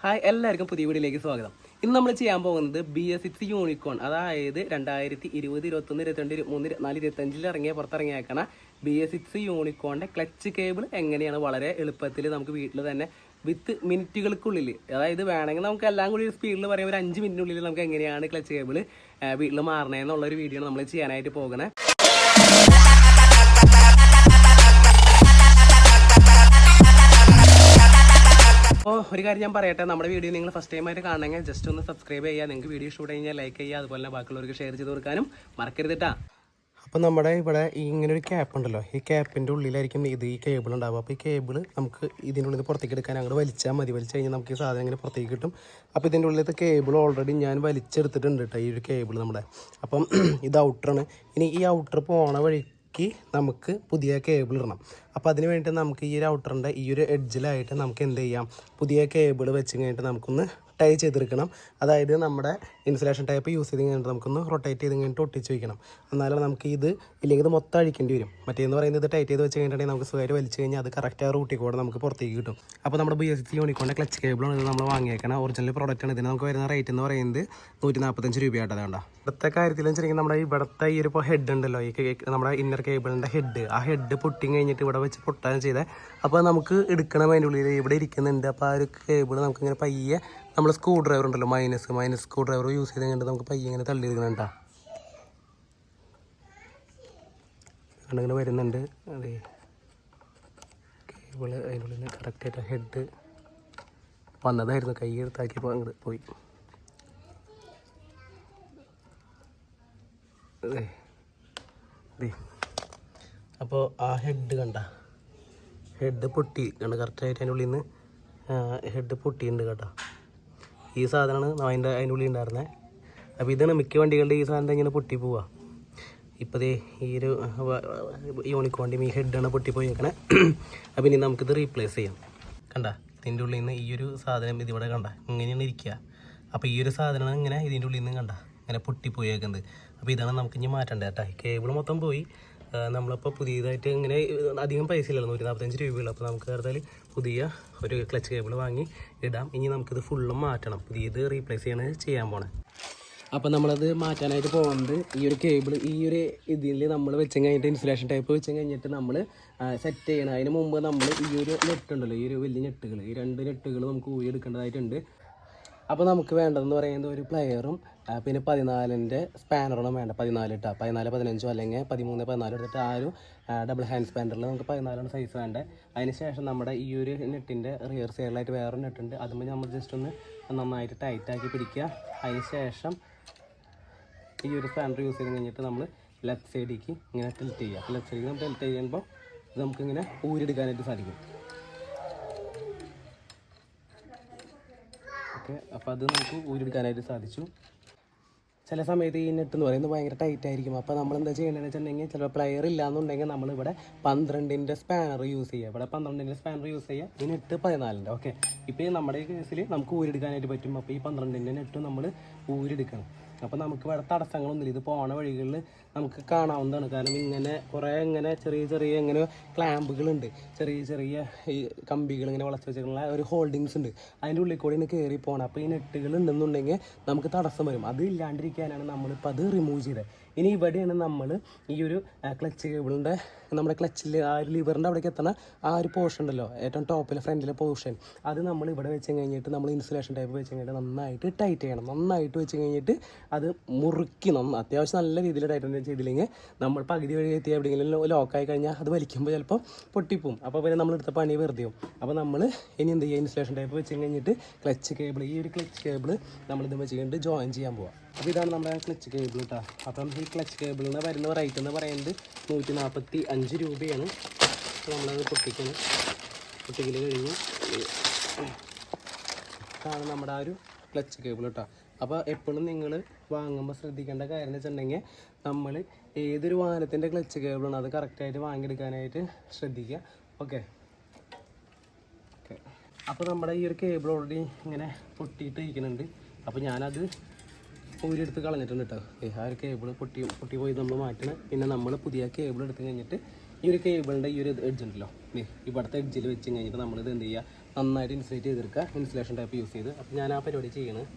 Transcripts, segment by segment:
Hi, എല്ലാവർക്കും പുതിയ വീഡിയോയിലേക്ക് സ്വാഗതം. ഇന്ന് നമ്മൾ ചെയ്യാൻ പോകുന്നത് BS6 യൂണിക്കോൺ, അതായത് 2020, 21, 22, 23, 24, 25 പുറത്തിറങ്ങിയേക്കണ BS6 യൂണിക്കോണിൻ്റെ ക്ലച്ച് കേബിൾ എങ്ങനെയാണ് വളരെ എളുപ്പത്തിൽ നമുക്ക് വീട്ടിൽ തന്നെ വിത്ത് മിനിറ്റുകൾക്കുള്ളിൽ, അതായത് വേണമെങ്കിൽ നമുക്ക് എല്ലാം കൂടി സ്പീഡിൽ പറയുമ്പോൾ ഒരു 5 മിനിറ്റിനുള്ളിൽ നമുക്ക് എങ്ങനെയാണ് ക്ലച്ച് കേബിൾ വീട്ടിൽ മാറണേന്നുള്ളൊരു വീഡിയോ നമ്മൾ ചെയ്യാനായിട്ട് പോകുന്നത്. അപ്പോൾ ഒരു കാര്യം ഞാൻ പറയട്ടെ, നമ്മുടെ വീഡിയോ നിങ്ങൾ ഫസ്റ്റ് ടൈം ആയിട്ട് കാണണമെങ്കിൽ ജസ്റ്റ് ഒന്ന് സബ്സ്ക്രൈബ് ചെയ്യുക. നിങ്ങൾക്ക് വീഡിയോ ഇഷ്ടപ്പെട്ട് കഴിഞ്ഞാൽ ലൈക്ക് ചെയ്യുക, അതുപോലെ തന്നെ ബാക്കിയുള്ളവർക്ക് ഷെയർ ചെയ്ത് കൊടുക്കാനും മറക്കരുതിട്ടാ. അപ്പോൾ നമ്മുടെ ഇവിടെ ഇങ്ങനെ ഒരു ക്യാപ്പ് ഉണ്ടല്ലോ, ഈ ക്യാപ്പിൻ്റെ ഉള്ളിലായിരിക്കും ഈ കേബിൾ ഉണ്ടാവുക. അപ്പോൾ ഈ കേബിൾ നമുക്ക് ഇതിൻ്റെ ഉള്ളിൽ പുറത്തേക്ക് എടുക്കാൻ അങ്ങോട്ട് വലിച്ചാൽ മതി. വലിച്ചു കഴിഞ്ഞാൽ നമുക്ക് ഈ സാധനം ഇങ്ങനെ പുറത്തേക്ക് കിട്ടും. അപ്പോൾ ഇതിൻ്റെ ഉള്ളിലത്തെ കേബിൾ ഓൾറെഡി ഞാൻ വലിച്ചെടുത്തിട്ടുണ്ട് കേട്ടോ, ഈ ഒരു കേബിൾ നമ്മുടെ. അപ്പം ഇത് ഔട്ടറാണ്. ഇനി ഈ ഔട്ടർ പോണ വഴി നമുക്ക് പുതിയ കേബിൾ ഇടണം. അപ്പോൾ അതിന് വേണ്ടിയിട്ട് നമുക്ക് ഈ ഒരു ഔട്ടറിൻ്റെ ഈ ഒരു എഡ്ജിലായിട്ട് നമുക്ക് എന്ത് ചെയ്യാം, പുതിയ കേബിൾ വെച്ച് കഴിഞ്ഞിട്ട് നമുക്കൊന്ന് ടൈ ചെയ്തെടുക്കണം. അതായത് നമ്മുടെ ഇൻസുലേഷൻ ടൈപ്പ് യൂസ് ചെയ്ത് കഴിഞ്ഞിട്ട് നമുക്കൊന്ന് റൊട്ടേറ്റ് ചെയ്ത് കഴിഞ്ഞിട്ട് ഒട്ടിച്ച് വയ്ക്കണം. എന്നാലും നമുക്ക് ഇത് ഇല്ലെങ്കിൽ ഇത് മൊത്തം അഴിക്കേണ്ടി വരും. മറ്റേന്ന് പറയുന്നത് ഇത് ടൈറ്റ് ചെയ്ത് വെച്ച് കഴിഞ്ഞിട്ടുണ്ടെങ്കിൽ നമുക്ക് സുഖമായിട്ട് വലിച്ച് കഴിഞ്ഞാൽ അത് കറക്റ്റ് ആ റൂട്ടിൽ കൂടെ നമുക്ക് പുറത്തേക്ക് കിട്ടും. അപ്പോൾ നമ്മുടെ BS6 യൂണിക്കോണിൻ്റെ ക്ലച്ച് കേബിളാണ് ഇത് നമ്മൾ വാങ്ങിയേക്കണം. ഒറിജിനൽ പ്രോഡക്റ്റാണ്. ഇതിന് നമുക്ക് വരുന്ന റേറ്റ് എന്ന് പറയുന്നത് 145 രൂപയായിട്ട്. അതുകൊണ്ടാണ് ഇവിടുത്തെ കാര്യത്തിൽ വെച്ചിട്ടുണ്ടെങ്കിൽ നമ്മുടെ ഇവിടുത്തെ ഈ ഒരു ഹെഡ് ഉണ്ടല്ലോ, ഈ നമ്മുടെ ഇന്നർ കേബിളിൻ്റെ ഹെഡ്, ആ ഹെഡ് പൊട്ടി കഴിഞ്ഞിട്ട് ഇവിടെ വെച്ച് പൊട്ടാൻ ചെയ്തത്. അപ്പോൾ നമുക്ക് എടുക്കണം അതിൻ്റെ ഉള്ളിൽ ഇവിടെ ഇരിക്കുന്നുണ്ട്. അപ്പോൾ ആ ഒരു കേബിൾ നമുക്കിങ്ങനെ പയ്യെ നമ്മൾ സ്ക്രൂ ഡ്രൈവർ ഉണ്ടല്ലോ, മൈനസ് സ്ക്രൂ ഡ്രൈവർ യൂസ് ചെയ്ത് കഴിഞ്ഞിട്ട് നമുക്ക് പയ്യെ ഇങ്ങനെ തള്ളിയെടുക്കണേട്ടാ. അങ്ങനെ വരുന്നുണ്ട്. അതെ, കേബിൾ അതിൻ്റെ ഉള്ളിൽ കറക്റ്റായിട്ട് ഹെഡ് വന്നതായിരുന്നു, കൈ എടുത്താക്കിയപ്പോൾ അങ്ങോട്ട് പോയി. അതെ അതെ, അപ്പോൾ ആ ഹെഡ് കണ്ട, ഹെഡ് പൊട്ടി കണ്ട, കറക്റ്റായിട്ട് അതിൻ്റെ ഉള്ളിൽ നിന്ന് ഹെഡ് പൊട്ടിയിട്ടുണ്ട് കേട്ടോ. ഈ സാധനമാണ് അതിൻ്റെ ഉള്ളിൽ ഉണ്ടായിരുന്നത്. അപ്പോൾ ഇതാണ് മിക്ക വണ്ടികളുടെ ഈ സാധനം ഇങ്ങനെ പൊട്ടി പോവുക. ഇപ്പോൾ ദേ ഈ ഒരു യൂണിക്കോണിൻ്റെയും ഈ ഹെഡാണ് പൊട്ടിപ്പോയേക്കണേ. അപ്പോൾ ഇനി നമുക്കിത് റീപ്ലേസ് ചെയ്യാം. കണ്ട, ഇതിൻ്റെ ഉള്ളിൽ നിന്ന് ഈ ഒരു സാധനം ഇതിവിടെ കണ്ട ഇങ്ങനെയാണ് ഇരിക്കുക. അപ്പോൾ ഈ ഒരു സാധനമാണ് ഇങ്ങനെ ഇതിൻ്റെ ഉള്ളിൽ നിന്ന് കണ്ട ഇങ്ങനെ പൊട്ടിപ്പോയേക്കുന്നത്. അപ്പോൾ ഇതാണ് നമുക്ക് ഇനി മാറ്റേണ്ടത് കേട്ടോ. കേബിൾ മൊത്തം പോയി. നമ്മളിപ്പോൾ പുതിയതായിട്ട് ഇങ്ങനെ അധികം പൈസ ഇല്ലല്ലോ, 145 രൂപയുള്ളൂ. അപ്പോൾ നമുക്ക് അടുത്താൽ പുതിയ ഒരു ക്ലച്ച് കേബിൾ വാങ്ങി ഇടാം. ഇനി നമുക്കിത് ഫുള്ളും മാറ്റണം, പുതിയത് റീപ്ലേസ് ചെയ്യാൻ പോണേ. അപ്പോൾ നമ്മളത് മാറ്റാനായിട്ട് പോകുന്നത് ഈ ഒരു കേബിൾ ഈ ഒരു ഇതിൽ നമ്മൾ വെച്ച് കഴിഞ്ഞിട്ട് ഇൻസുലേഷൻ ടൈപ്പ് വെച്ച് കഴിഞ്ഞിട്ട് നമ്മൾ സെറ്റ് ചെയ്യണം. അതിന് മുമ്പ് നമ്മൾ ഈ ഒരു നെറ്റ് ഉണ്ടല്ലോ, ഈ ഒരു വലിയ നെട്ടുകൾ, ഈ 2 നെട്ടുകൾ നമുക്ക് ഊരി എടുക്കേണ്ടതായിട്ടുണ്ട്. അപ്പോൾ നമുക്ക് വേണ്ടതെന്ന് പറയുന്നത് ഒരു പ്ലെയറും പിന്നെ 14-ൻ്റെ സ്പാനറും വേണ്ട. 14 ഇട്ടാൽ 14, 15 അല്ലെങ്കിൽ 13, 14 എടുത്തിട്ട് ആ ഒരു ഡബിൾ ഹാൻഡ് സ്പാനറിൽ നമുക്ക് 14 സൈസ് വേണ്ടേ. അതിന് ശേഷം നമ്മുടെ ഈ ഒരു നെറ്റിൻ്റെ റിയർ സൈഡിലായിട്ട് വേറൊരു നെട്ടുണ്ട്, അതുമ്പോൾ നമ്മൾ ജസ്റ്റ് ഒന്ന് നന്നായിട്ട് ടൈറ്റാക്കി പിടിക്കുക. അതിന് ശേഷം ഈ ഒരു സ്പാനർ യൂസ് ചെയ്ത് കഴിഞ്ഞിട്ട് നമ്മൾ ലെഫ്റ്റ് സൈഡിലേക്ക് ഇങ്ങനെ ടിൽറ്റ് ചെയ്യുക. ലെഫ്റ്റ് സൈഡിൽ നമ്മൾ ടിൽറ്റ് ചെയ്യുമ്പോൾ നമുക്കിങ്ങനെ ഊരിയെടുക്കാനായിട്ട് സാധിക്കും. ഓക്കെ, അപ്പോൾ അത് നമുക്ക് ഊരിയെടുക്കാനായിട്ട് സാധിച്ചു. ചില സമയത്ത് ഈ നെറ്റ് എന്ന് പറയുന്നത് ഭയങ്കര ടൈറ്റ് ആയിരിക്കും. അപ്പോൾ നമ്മൾ എന്താ ചെയ്യേണ്ടതെന്ന് വെച്ചിട്ടുണ്ടെങ്കിൽ ചിലപ്പോൾ പ്ലെയർ ഇല്ലയെന്നുണ്ടെങ്കിൽ നമ്മളിവിടെ 12-ൻ്റെ സ്പാനർ യൂസ് ചെയ്യുക. ഇവിടെ 12-ൻ്റെ സ്പാനർ യൂസ് ചെയ്യുക. ഈ നെറ്റ് 14-ൻ്റെ. ഓക്കെ, ഇപ്പോൾ നമ്മുടെ ഈ കേസിൽ നമുക്ക് ഊരിയെടുക്കാനായിട്ട് പറ്റും. അപ്പോൾ ഈ 12-ൻ്റെ നെറ്റ് നമ്മൾ ഊരിയെടുക്കണം. അപ്പോൾ നമുക്ക് ഇവിടെ തടസ്സങ്ങളൊന്നുമില്ല. ഇത് പോണ വഴികളിൽ നമുക്ക് കാണാവുന്നതാണ്. കാരണം ഇങ്ങനെ കുറേ ഇങ്ങനെ ചെറിയ ഇങ്ങനെ ക്ലാമ്പുകളുണ്ട്, ചെറിയ ഈ കമ്പികൾ ഇങ്ങനെ വളച്ച് വെച്ചിട്ടുള്ള ഒരു ഹോൾഡിങ്സ് ഉണ്ട്. അതിൻ്റെ ഉള്ളിൽ കൂടെ ഇങ്ങനെ കയറി പോകണം. അപ്പോൾ ഈ നെട്ടുകൾ ഉണ്ടെന്നുണ്ടെങ്കിൽ നമുക്ക് തടസ്സം വരും. അത് ഇല്ലാണ്ടിരിക്കാനാണ് നമ്മളിപ്പോൾ അത് റിമൂവ് ചെയ്തത്. ഇനി ഇവിടെയാണ് നമ്മൾ ഈ ഒരു ക്ലച്ച് കേബിളിൻ്റെ നമ്മുടെ ക്ലച്ചിൽ ആ ഒരു ലിവറിൻ്റെ അവിടേക്ക് എത്തണ ആ ഒരു പോർഷൻ ഉണ്ടല്ലോ, ഏറ്റവും ടോപ്പിലെ ഫ്രണ്ടിലെ പോർഷൻ, അത് നമ്മൾ ഇവിടെ വെച്ച് കഴിഞ്ഞിട്ട് നമ്മൾ ഇൻസുലേഷൻ ടൈപ്പ് വെച്ച് കഴിഞ്ഞിട്ട് നന്നായിട്ട് ടൈറ്റ് ചെയ്യണം. നന്നായിട്ട് വെച്ച് കഴിഞ്ഞിട്ട് അത് മുറുക്കി അത്യാവശ്യം നല്ല രീതിയിൽ ടൈറ്റ് ചെയ്തില്ലെങ്കിൽ നമ്മൾ പകുതി വഴി എത്തി എവിടെയെങ്കിലും ലോക്കായി കഴിഞ്ഞാൽ അത് വലിക്കുമ്പോൾ ചിലപ്പോൾ പൊട്ടിപ്പോവും. അപ്പോൾ പിന്നെ നമ്മളെടുത്ത പണി വെറുതെ ആവും. അപ്പോൾ നമ്മൾ ഇനി എന്ത് ചെയ്യുക, ഇൻസുലേഷൻ ടൈപ്പ് വെച്ച് കഴിഞ്ഞിട്ട് ക്ലച്ച് കേബിൾ, ഈ ഒരു ക്ലച്ച് കേബിൾ നമ്മളിത് വെച്ച് കഴിഞ്ഞിട്ട് ജോയിൻ ചെയ്യാൻ പോവാം. അപ്പോൾ ഇതാണ് നമ്മുടെ ക്ലച്ച് കേബിൾ കേട്ടോ. അപ്പം ഈ ക്ലച്ച് കേബിളിന് വരുന്ന റേറ്റ് എന്ന് പറയുന്നത് 145 രൂപയാണ്. അപ്പോൾ നമ്മളത് പൊട്ടിക്കൽ കഴിഞ്ഞ് ഇതാണ് നമ്മുടെ ആ ഒരു ക്ലച്ച് കേബിൾ കേട്ടോ. അപ്പോൾ എപ്പോഴും നിങ്ങൾ വാങ്ങുമ്പോൾ ശ്രദ്ധിക്കേണ്ട കാര്യം എന്ന് വെച്ചിട്ടുണ്ടെങ്കിൽ നമ്മൾ ഏതൊരു വാഹനത്തിൻ്റെ ക്ലച്ച് കേബിളാണ് അത് കറക്റ്റായിട്ട് വാങ്ങിയെടുക്കാനായിട്ട് ശ്രദ്ധിക്കുക. ഓക്കെ, അപ്പോൾ നമ്മുടെ ഈ ഒരു കേബിൾ ഓൾറെഡി ഇങ്ങനെ പൊട്ടിയിട്ട് ഇരിക്കുന്നുണ്ട്. അപ്പോൾ ഞാനത് ഊരിയെടുത്ത് കളഞ്ഞിട്ടുണ്ട് കേട്ടോ. ആ ഒരു കേബിൾ പൊട്ടി പോയി നമ്മൾ മാറ്റണം. പിന്നെ നമ്മൾ പുതിയ കേബിൾ എടുത്ത് കഴിഞ്ഞിട്ട് ഈ ഒരു കേബിളിൻ്റെ ഈ ഒരു എഡ്ജ് ഉണ്ടല്ലോ, ഇവിടുത്തെ എഡ്ജിൽ വെച്ച് കഴിഞ്ഞിട്ട് നമ്മളിത് എന്ത് ചെയ്യുക, നന്നായിട്ട് ഇൻസുലേറ്റ് ചെയ്തെടുക്കുക, ഇൻസുലേഷൻ ടൈപ്പ് യൂസ് ചെയ്ത്. അപ്പോൾ ഞാൻ ആ പരിപാടി ചെയ്യണത്.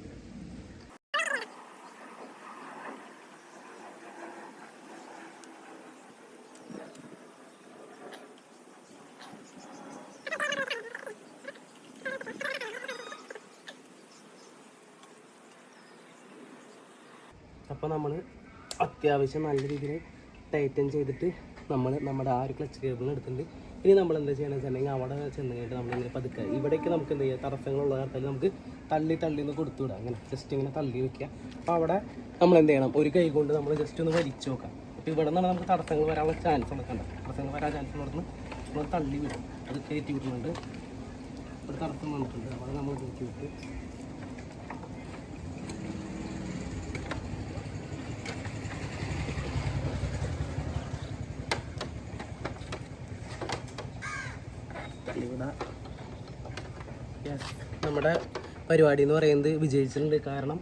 അപ്പോൾ നമ്മൾ അത്യാവശ്യം നല്ല രീതിയിൽ ടൈറ്റൻ ചെയ്തിട്ട് നമ്മൾ നമ്മുടെ ആ ഒരു ക്ലച്ച് കേബിളിന് എടുത്തിട്ടുണ്ട്. ഇനി നമ്മൾ എന്താ ചെയ്യണമെന്ന് വെച്ചിട്ടുണ്ടെങ്കിൽ അവിടെ ചെന്ന് കഴിഞ്ഞിട്ട് നമ്മളിങ്ങനെ പതുക്കെ ഇവിടേക്ക് നമുക്ക് എന്ത് ചെയ്യുക, തടസ്സങ്ങളുള്ള കാലത്തിൽ നമുക്ക് തള്ളി ഒന്ന് കൊടുത്തുവിടാം. അങ്ങനെ ജസ്റ്റ് ഇങ്ങനെ തള്ളി വയ്ക്കുക. അപ്പോൾ അവിടെ നമ്മൾ എന്ത് ചെയ്യണം, ഒരു കൈ കൊണ്ട് നമ്മൾ ജസ്റ്റ് ഒന്ന് വലിച്ചു നോക്കാം. അപ്പോൾ ഇവിടെ നിന്നാണ് നമുക്ക് തടസ്സങ്ങൾ വരാനുള്ള ചാൻസ് ഉള്ളതുണ്ട്. തടസ്സങ്ങൾ വരാൻ ചാൻസ് ഉള്ളതുകൊണ്ട് നമ്മൾ തള്ളി വിടും. അത് കയറ്റി വിടുന്നുണ്ട്. ഒരു തടസ്സം വന്നിട്ടുണ്ട്, അവിടെ നമ്മൾ കയറ്റി വിട്ട് ഇവിടെ നമ്മുടെ പരിപാടി എന്ന് പറയുന്നത് വിജയിച്ചിട്ടുണ്ട്. കാരണം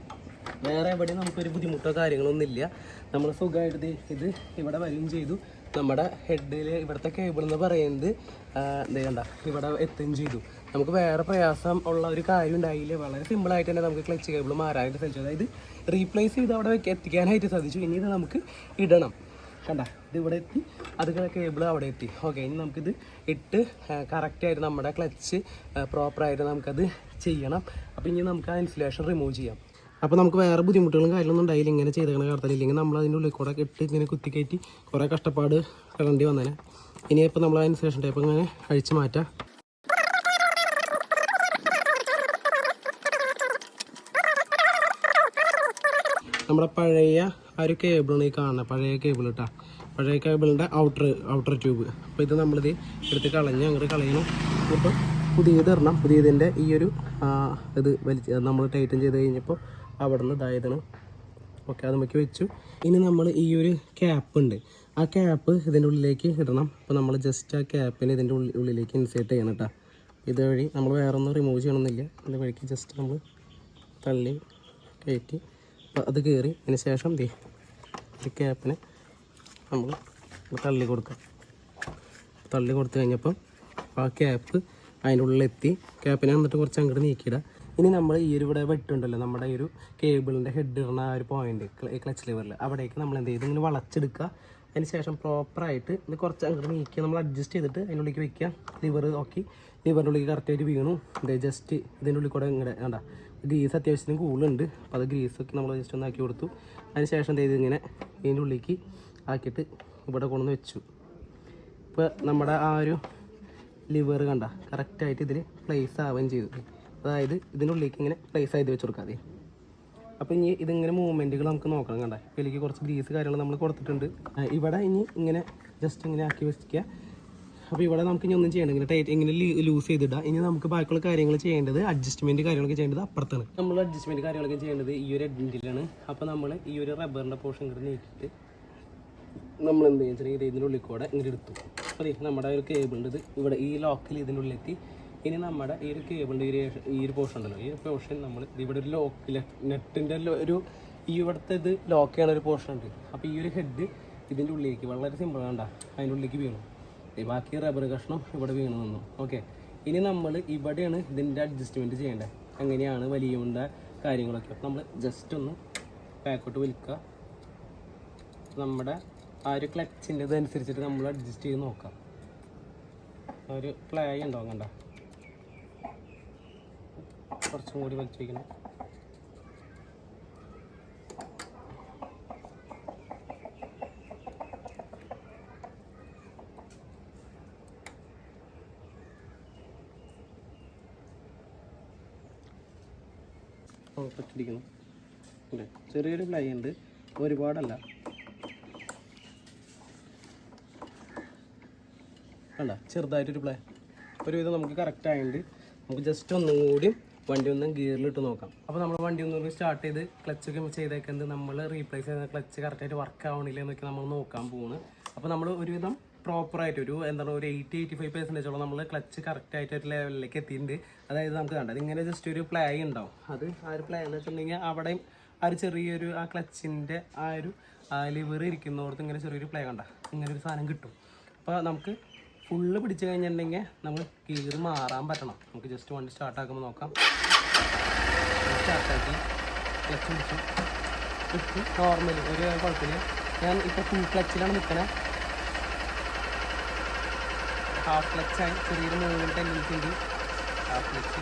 വേറെ എവിടെയും നമുക്കൊരു ബുദ്ധിമുട്ടോ കാര്യങ്ങളൊന്നും ഇല്ല. നമ്മൾ സുഖമായിട്ട് ഇത് ഇവിടെ വരികയും ചെയ്തു. നമ്മുടെ ഹെഡിൽ ഇവിടുത്തെ കേബിൾ എന്ന് പറയുന്നത് എന്താ കണ്ട ഇവിടെ എത്തുകയും ചെയ്തു. നമുക്ക് വേറെ പ്രയാസം ഉള്ള ഒരു കാര്യം ഉണ്ടായില്ല. വളരെ സിമ്പിളായിട്ട് തന്നെ നമുക്ക് ക്ലച്ച് കേബിൾ മാറാനായിട്ട് സാധിച്ചു. അതായത് റീപ്ലേസ് ചെയ്ത് അവിടെ എത്തിക്കാനായിട്ട് സാധിച്ചു. ഇനി ഇത് നമുക്ക് ഇടണം. കണ്ട ഇത് ഇവിടെ എത്തി, അത് കേബിൾ അവിടെ എത്തി. ഓക്കെ, ഇനി നമുക്കിത് ഇട്ട് കറക്റ്റായിട്ട് നമ്മുടെ ക്ലച്ച് പ്രോപ്പറായിട്ട് നമുക്കത് ചെയ്യണം. അപ്പോൾ ഇനി നമുക്ക് ആ ഇൻസുലേഷൻ റിമൂവ് ചെയ്യാം. അപ്പോൾ നമുക്ക് വേറെ ബുദ്ധിമുട്ടുകളും കാര്യങ്ങളൊന്നും ഉണ്ടായില്ല. ഇങ്ങനെ ചെയ്തേക്കണ കാലത്തില്ലെങ്കിൽ നമ്മൾ അതിൻ്റെ ഉള്ളിൽ കൂടെ ഇട്ട് ഇങ്ങനെ കുത്തിക്കയറ്റി കുറേ കഷ്ടപ്പാട് കളേണ്ടി വന്നേനെ. ഇനിയിപ്പോൾ നമ്മൾ ആ ഇൻസുലേഷൻ ടൈപ്പ് ഇങ്ങനെ അഴിച്ച് മാറ്റാം. നമ്മുടെ പഴയ ആ ഒരു കേബിളാണ് ഈ കാണുന്നത്, പഴയ കേബിൾ കേട്ടോ, പഴയ കേബിളിൻ്റെ ഔട്ടർ ട്യൂബ്. അപ്പോൾ ഇത് നമ്മളിത് എടുത്ത് കളഞ്ഞ് അങ്ങോട്ട് കളയണം. അപ്പോൾ പുതിയത് ഇടണം. പുതിയതിൻ്റെ ഈ ഒരു ഇത് നമ്മൾ ടൈറ്റൻ ചെയ്ത് കഴിഞ്ഞപ്പോൾ അവിടെ നിന്ന് ഇതായതാണ്. ഓക്കെ, അത് നമുക്ക് വെച്ചു. ഇനി നമ്മൾ ഈ ഒരു ക്യാപ്പ് ഉണ്ട്, ആ ക്യാപ്പ് ഇതിൻ്റെ ഉള്ളിലേക്ക് ഇടണം. അപ്പോൾ നമ്മൾ ജസ്റ്റ് ആ ക്യാപ്പിനെ ഇതിൻ്റെ ഉള്ളിലേക്ക് ഇൻസേർട്ട് ചെയ്യണം കേട്ടോ. ഇതുവഴി നമ്മൾ വേറെ ഒന്നും റിമൂവ് ചെയ്യണമെന്നില്ല. ഇതിൻ്റെ വഴിക്ക് ജസ്റ്റ് നമ്മൾ തള്ളി കയറ്റി അത് കയറി. അതിന് ശേഷം ഈ ക്യാപ്പിനെ നമ്മൾ തള്ളി കൊടുക്കാം. തള്ളി കൊടുത്തു കഴിഞ്ഞപ്പോൾ ആ ക്യാപ്പ് അതിൻ്റെ ഉള്ളിലെത്തി. ക്യാപ്പിനെ വന്നിട്ട് കുറച്ച് അങ്ങോട്ട് നീക്കിയിടുക. ഇനി നമ്മൾ ഈ ഒരു ഇവിടെ വെട്ടുണ്ടല്ലോ, നമ്മുടെ ഈ ഒരു കേബിളിൻ്റെ ഹെഡ് ഇടുന്ന ആ ഒരു പോയിന്റ് ക്ലച്ച് ലിവറിൽ, അവിടേക്ക് നമ്മൾ എന്ത് ചെയ്ത് ഇങ്ങനെ വളച്ചെടുക്കുക. അതിന് ശേഷം പ്രോപ്പറായിട്ട് ഇത് കുറച്ച് അങ്ങോട്ട് നീക്കി നമ്മൾ അഡ്ജസ്റ്റ് ചെയ്തിട്ട് അതിനുള്ളിലേക്ക് വയ്ക്കുക. ലിവർ നോക്കി ലിവറിൻ്റെ ഉള്ളിൽ കറക്റ്റായിട്ട് വീണു. ഇത് ജസ്റ്റ് ഇതിൻ്റെ ഉള്ളിൽ കൂടെ ഇങ്ങനെ വേണ്ട ഗ്രീസ് അത്യാവശ്യത്തിന് കൂളുണ്ട്. അപ്പോൾ അത് ഗ്രീസൊക്കെ നമ്മൾ ജസ്റ്റ് ഒന്ന് ആക്കി കൊടുത്തു. അതിന് ശേഷം എന്ത് ചെയ്ത് ഇങ്ങനെ ഇതിൻ്റെ ഉള്ളിലേക്ക് ആക്കിയിട്ട് ഇവിടെ കൊണ്ടുവന്ന് വെച്ചു. ഇപ്പോൾ നമ്മുടെ ആ ഒരു ലിവർ കണ്ട കറക്റ്റായിട്ട് ഇതിൽ പ്ലേസ് ആവുകയും ചെയ്തു. അതായത് ഇതിൻ്റെ ഉള്ളിലേക്ക് ഇങ്ങനെ പ്ലേസ് ആയിട്ട് വെച്ച് കൊടുക്കാതെ. അപ്പോൾ ഇനി ഇതിങ്ങനെ മൂവ്മെൻറ്റുകൾ നമുക്ക് നോക്കണം. കണ്ട ഇതിലേക്ക് കുറച്ച് ഗ്രീസ് കാര്യങ്ങൾ നമ്മൾ കൊടുത്തിട്ടുണ്ട്. ഇവിടെ ഇനി ഇങ്ങനെ ജസ്റ്റ് ഇങ്ങനെ ആക്കി വെക്കുക. അപ്പോൾ ഇവിടെ നമുക്ക് ഇനി ഒന്നും ചെയ്യേണ്ട, ഇങ്ങനെ ടൈറ്റ് ഇങ്ങനെ ലൂസ് ചെയ്തിടുക. ഇനി നമുക്ക് ബാക്കിയുള്ള കാര്യങ്ങൾ ചെയ്യേണ്ടത് അഡ്ജസ്റ്റ്മെൻറ്റ് കാര്യങ്ങളൊക്കെ ചെയ്യേണ്ടത് അപ്പുറത്താണ്. നമ്മൾ അഡ്ജസ്റ്റ്മെൻറ്റ് കാര്യങ്ങളൊക്കെ ചെയ്യേണ്ടത് ഈ ഒരു എൻഡിലാണ്. അപ്പോൾ നമ്മൾ ഈ ഒരു റബ്ബറിൻ്റെ പോർഷൻ ഇങ്ങോട്ട് നീക്കിയിട്ട് നമ്മൾ എന്ത് ചെയ്യുക, ഇതിൻ്റെ ഉള്ളിൽ കൂടെ ഇങ്ങനെ എടുത്തു. അപ്പോൾ നമ്മുടെ ഒരു കേബിളിൻ്റെ ഇത് ഇവിടെ ഈ ലോക്കിൽ ഇതിൻ്റെ ഉള്ളിലെത്തി. ഇനി നമ്മുടെ ഈ ഒരു കേബിളിൻ്റെ ഈ ഒരു പോർഷൻ ഉണ്ടല്ലോ, ഈ ഒരു പോർഷൻ നമ്മൾ ഇവിടെ ഒരു ലോക്ക് നെറ്റിൻ്റെ ഒരു ഈ ഇവിടുത്തെ ഇത് ലോക്ക് ചെയ്യണ ഒരു പോർഷൻ ഉണ്ട്. അപ്പോൾ ഈ ഒരു ഹെഡ് ഇതിൻ്റെ ഉള്ളിലേക്ക് വളരെ സിമ്പിൾ കണ്ട അതിൻ്റെ ഉള്ളിലേക്ക് വീണു. ബാക്കി റബ്ബർ കഷ്ണം ഇവിടെ വീണു നിന്നു. ഓക്കെ, ഇനി നമ്മൾ ഇവിടെയാണ് ഇതിൻ്റെ അഡ്ജസ്റ്റ്മെൻറ്റ് ചെയ്യേണ്ടത്. എങ്ങനെയാണ് വലിയേണ്ട കാര്യങ്ങളൊക്കെ നമ്മൾ ജസ്റ്റ് ഒന്ന് ബാക്കോട്ട് വലിക്കുക. നമ്മുടെ ആ ഒരു ക്ലച്ചിൻ്റെ ഇതനുസരിച്ചിട്ട് നമ്മൾ അഡ്ജസ്റ്റ് ചെയ്ത് നോക്കാം. ഒരു പ്ലേ ഉണ്ടാവും കണ്ട, കുറച്ചും കൂടി വലിച്ചു വയ്ക്കണം. പറ്റിരിക്കണം അല്ലേ, ചെറിയൊരു പ്ലേ ഉണ്ട്, ഒരുപാടല്ല. അല്ല ചെറുതായിട്ടൊരു പ്ലേ ഒരുവിധം നമുക്ക് കറക്റ്റ് ആയതുകൊണ്ട് നമുക്ക് ജസ്റ്റ് ഒന്നും കൂടി വണ്ടി ഒന്ന് ഗിയറിലിട്ട് നോക്കാം. അപ്പോൾ നമ്മൾ വണ്ടി ഒന്നും കൂടി സ്റ്റാർട്ട് ചെയ്ത് ക്ലച്ചൊക്കെ ചെയ്തേക്കുന്നത് നമ്മൾ റീപ്ലേസ് ചെയ്യുന്ന ക്ലച്ച് കറക്റ്റായിട്ട് വർക്ക് ആവണില്ല എന്നൊക്കെ നമ്മൾ നോക്കാൻ പോകുന്നു. അപ്പോൾ നമ്മൾ ഒരുവിധം പ്രോപ്പറായിട്ട് ഒരു എന്താണ് ഒരു 80-85% നമ്മൾ ക്ലച്ച് കറക്റ്റായിട്ട് ഒരു ലെവലിലേക്ക് എത്തിയിട്ടുണ്ട്. അതായത് നമുക്ക് കണ്ടത് ഇങ്ങനെ ജസ്റ്റ് ഒരു പ്ലേ ഉണ്ടാവും. അത് ആ ഒരു പ്ലേ എന്ന് വെച്ചിട്ടുണ്ടെങ്കിൽ അവിടെയും ആ ഒരു ചെറിയൊരു ആ ക്ലച്ചിൻ്റെ ആ ഒരു ലിവർ ഇരിക്കുന്നോടത്ത് ഇങ്ങനെ ചെറിയൊരു പ്ലേ കണ്ട ഇങ്ങനെ ഒരു സാധനം കിട്ടും. അപ്പോൾ നമുക്ക് ഫുള്ള് പിടിച്ച് കഴിഞ്ഞിട്ടുണ്ടെങ്കിൽ നമ്മൾ ഗിയർ മാറാൻ പറ്റണം. നമുക്ക് ജസ്റ്റ് വണ്ടി സ്റ്റാർട്ടാക്കുമ്പോൾ നോക്കാം. സ്റ്റാർട്ടാക്കി ക്ലച്ച് പിടിച്ചു നോർമലി ഒരു കുഴപ്പമില്ല. ഞാൻ ഇപ്പോൾ ഫുൾ ക്ലച്ചിലാണ് നിൽക്കണേ. ഹാഫ് ക്ലച്ചായി ചെറിയൊരു മൂവ്മെൻറ്റ് ടെൻഡൻസി ഉണ്ട്. ഹാഫ് ക്ലച്ച്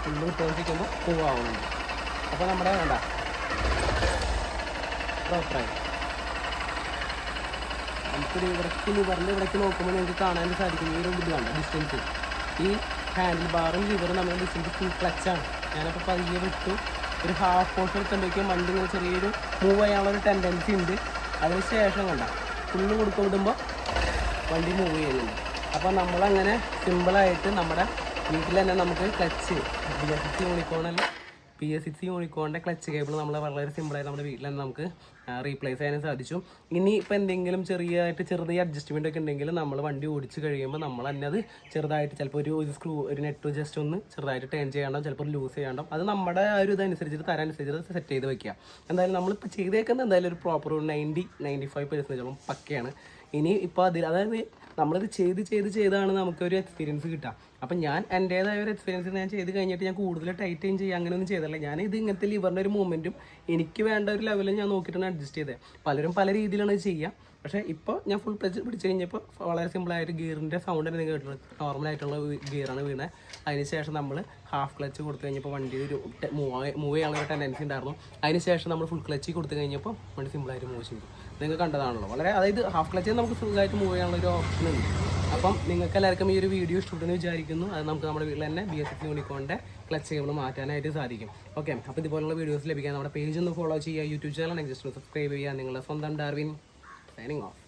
ഫുള്ള് വിട്ടുകൊണ്ടിരിക്കുമ്പോൾ മൂവ് ആവുന്നുണ്ട്. അപ്പോൾ നമ്മുടെ വേണ്ട പ്രോപ്പറായി നമുക്കൊരു ഇവിടേക്ക് നോക്കുമ്പോൾ നിങ്ങൾക്ക് കാണാൻ സാധിക്കും. ഈ ഒരു ഇത് വേണ്ട ഡിസ്റ്റൻസ്, ഈ ഹാൻഡിൽ ബാറും ലിവറും നമ്മുടെ ഡിസ്റ്റൻസ് ഫുൾ ക്ലച്ചാണ്. ഞാനപ്പോൾ പതിയെ വിട്ടു ഒരു ഹാഫ് പോർഷൻ എത്തുമ്പോഴേക്കും വണ്ടി ഇങ്ങനെ ചെറിയൊരു മൂവ് ചെയ്യാനുള്ളൊരു ടെൻഡൻസി ഉണ്ട്. അതിന് ശേഷം കണ്ട ഫുള്ള് കൊടുക്കുമ്പോൾ വണ്ടി മൂവ് ചെയ്യുന്നുണ്ട്. അപ്പോൾ നമ്മളങ്ങനെ സിമ്പിളായിട്ട് നമ്മുടെ വീട്ടിൽ തന്നെ നമുക്ക് ക്ലച്ച് PS6 യൂണിക്കോണിൻ്റെ ക്ലച്ച് കേബിൾ നമ്മൾ വളരെ സിമ്പിളായിട്ട് നമ്മുടെ വീട്ടിൽ തന്നെ നമുക്ക് റീപ്ലേസ് ചെയ്യാനും സാധിച്ചു. ഇനി ഇപ്പോൾ എന്തെങ്കിലും ചെറുതായി അഡ്ജസ്റ്റ്മെൻ്റ് ഒക്കെ ഉണ്ടെങ്കിൽ നമ്മൾ വണ്ടി ഓടിച്ച് കഴിയുമ്പോൾ നമ്മൾ തന്നെ അത് ചെറുതായിട്ട് ചിലപ്പോൾ ഒരു സ്ക്രൂ ഒരു നെറ്റ് ജസ്റ്റ് ഒന്ന് ചെറുതായിട്ട് ടേൺ ചെയ്യാണ്ടാവും, ചിലപ്പോൾ ലൂസ് ചെയ്യാണ്ടാവും. അത് നമ്മുടെ ആ ഒരു ഇതനുസരിച്ചിട്ട് തരാനുസരിച്ചിട്ട് സെറ്റ് ചെയ്ത് വെക്കുക. എന്തായാലും നമ്മളിപ്പോൾ ചെയ്തേക്കുന്നത് എന്തായാലും ഒരു പ്രോപ്പർ 90-95% പക്കയാണ്. ഇനി ഇപ്പോൾ അതായത് നമ്മളിത് ചെയ്താണ് നമുക്കൊരു എക്സ്പീരിയൻസ് കിട്ടുക. അപ്പം ഞാൻ എൻ്റേതായ ഒരു എക്സ്പീരിയൻസ് ഞാൻ ചെയ്ത് കഴിഞ്ഞിട്ട് ഞാൻ കൂടുതൽ ടൈറ്റൈൻ ചെയ്യുക അങ്ങനെയൊന്നും ചെയ്തല്ല. ഞാൻ ഇത് ഇങ്ങനത്തെ ലിവറിൻ്റെ ഒരു മൂവ്മെൻറ്റും എനിക്ക് വേണ്ട ഒരു ലെവലിൽ ഞാൻ നോക്കിയിട്ടാണ് അഡ്ജസ്റ്റ് ചെയ്തത്. പലരും പല രീതിയിലാണ് ചെയ്യുക. പക്ഷേ ഇപ്പോൾ ഞാൻ ഫുൾ ക്ലച്ച് പിടിച്ച് കഴിഞ്ഞപ്പോൾ വളരെ സിമ്പിളായിട്ട് ഗിയറിൻ്റെ സൗണ്ട് തന്നെ നിങ്ങൾ കേട്ടിട്ടുണ്ട്. നോർമലായിട്ടുള്ള ഗിയറാണ് വീണത്. അതിന് ശേഷം നമ്മൾ ഹാഫ് ക്ലച്ച് കൊടുത്തു കഴിഞ്ഞപ്പോൾ വണ്ടി ഒരു മൂവ് ചെയ്യാനുള്ള ടെൻഡൻസി ഉണ്ടായിരുന്നു. അതിന് ശേഷം നമ്മൾ ഫുൾ ക്ലച്ച് കൊടുത്തു കഴിഞ്ഞപ്പോൾ വണ്ടി സിമ്പിളായിട്ട് മൂവ് ചെയ്തു. നിങ്ങൾ കണ്ടതാണല്ലോ. വളരെ അതായത് ഹാഫ് ക്ലച്ച് നമുക്ക് സുഖമായിട്ട് മൂവ് ചെയ്യാനുള്ള ഒരു ഓപ്ഷൻ ഉണ്ട്. അപ്പം നിങ്ങൾക്ക് എല്ലാവർക്കും ഈ ഒരു വീഡിയോ ഇഷ്ടപ്പെട്ടെന്ന് വിചാരിക്കുന്നു. അത് നമുക്ക് നമ്മുടെ വീട്ടിൽ തന്നെ PS6 യൂണിക്കോണിൻ്റെ ക്ലച്ച് കേബിൾ മാറ്റാനായിട്ട് സാധിക്കും. ഓക്കെ, അപ്പോൾ ഇതുപോലുള്ള വീഡിയോസ് ലഭിക്കാൻ നമ്മുടെ പേജ് ഒന്ന് ഫോളോ ചെയ്യുക. യൂട്യൂബ് ചാനൽ ജസ്റ്റ് സബ്സ്ക്രൈബ് ചെയ്യുക. നിങ്ങളുടെ സ്വന്തം ഡാർവിൻ സൈനിങ് ഓഫ്.